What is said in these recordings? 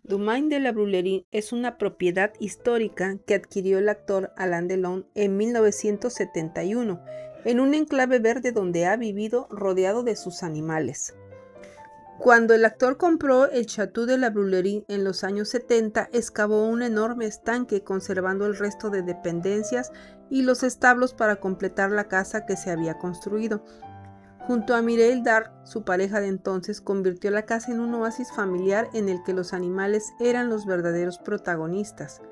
Domaine de la Brûlerie es una propiedad histórica que adquirió el actor Alain Delon en 1971, en un enclave verde donde ha vivido rodeado de sus animales. Cuando el actor compró el Château de la Brûlerie en los años 70, excavó un enorme estanque conservando el resto de dependencias y los establos para completar la casa que se había construido. Junto a Mireille Darc, su pareja de entonces, convirtió la casa en un oasis familiar en el que los animales eran los verdaderos protagonistas.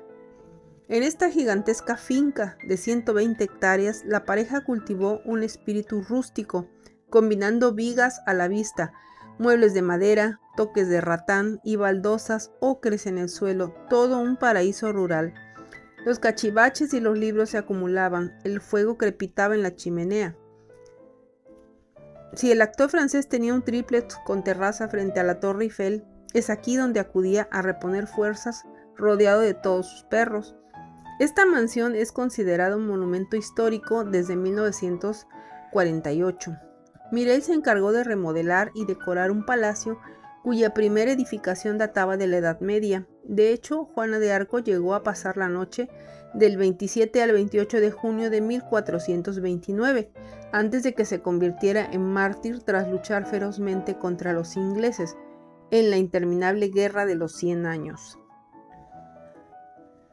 En esta gigantesca finca de 120 hectáreas, la pareja cultivó un espíritu rústico, combinando vigas a la vista, muebles de madera, toques de ratán y baldosas ocres en el suelo, todo un paraíso rural. Los cachivaches y los libros se acumulaban, el fuego crepitaba en la chimenea. Si el actor francés tenía un triplex con terraza frente a la Torre Eiffel, es aquí donde acudía a reponer fuerzas rodeado de todos sus perros. Esta mansión es considerada un monumento histórico desde 1948. Mireille se encargó de remodelar y decorar un palacio cuya primera edificación databa de la Edad Media. De hecho, Juana de Arco llegó a pasar la noche del 27 al 28 de junio de 1429, antes de que se convirtiera en mártir tras luchar ferozmente contra los ingleses en la interminable Guerra de los 100 años.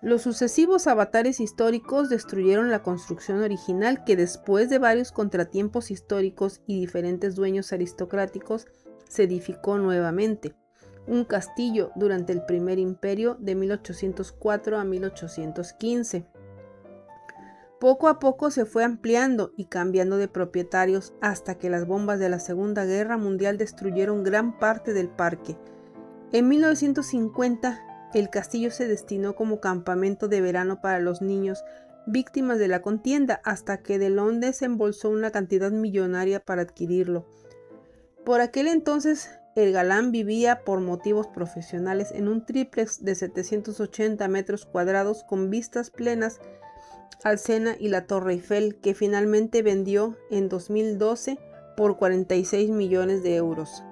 Los sucesivos avatares históricos destruyeron la construcción original que después de varios contratiempos históricos y diferentes dueños aristocráticos se edificó nuevamente. Un castillo durante el Primer Imperio de 1804 a 1815. Poco a poco se fue ampliando y cambiando de propietarios hasta que las bombas de la Segunda Guerra Mundial destruyeron gran parte del parque. En 1950, el castillo se destinó como campamento de verano para los niños víctimas de la contienda hasta que Delon desembolsó una cantidad millonaria para adquirirlo. Por aquel entonces, el galán vivía por motivos profesionales en un tríplex de 780 metros cuadrados con vistas plenas al Sena y la Torre Eiffel, que finalmente vendió en 2012 por 46 millones de euros.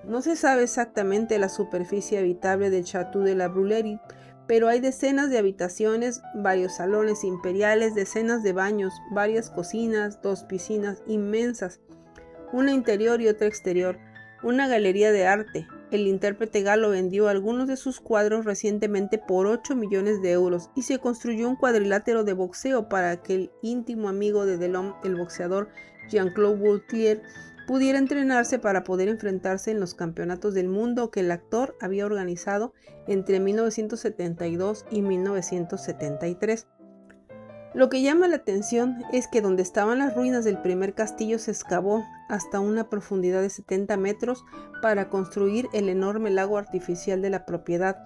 No se sabe exactamente la superficie habitable del Château de la Brûlerie, pero hay decenas de habitaciones, varios salones imperiales, decenas de baños, varias cocinas, 2 piscinas inmensas, una interior y otra exterior, una galería de arte. El intérprete galo vendió algunos de sus cuadros recientemente por 8 millones de euros y se construyó un cuadrilátero de boxeo para que el íntimo amigo de Delon, el boxeador Jean-Claude Gaultier, pudiera entrenarse para poder enfrentarse en los campeonatos del mundo que el actor había organizado entre 1972 y 1973. Lo que llama la atención es que donde estaban las ruinas del primer castillo se excavó hasta una profundidad de 70 metros para construir el enorme lago artificial de la propiedad,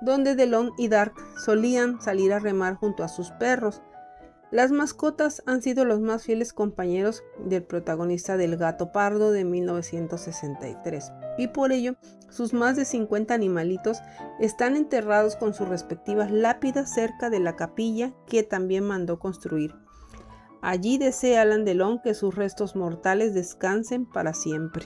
donde Delon y Darc solían salir a remar junto a sus perros. Las mascotas han sido los más fieles compañeros del protagonista del Gato Pardo de 1963, y por ello sus más de 50 animalitos están enterrados con sus respectivas lápidas cerca de la capilla que también mandó construir. Allí desea Alain Delon que sus restos mortales descansen para siempre.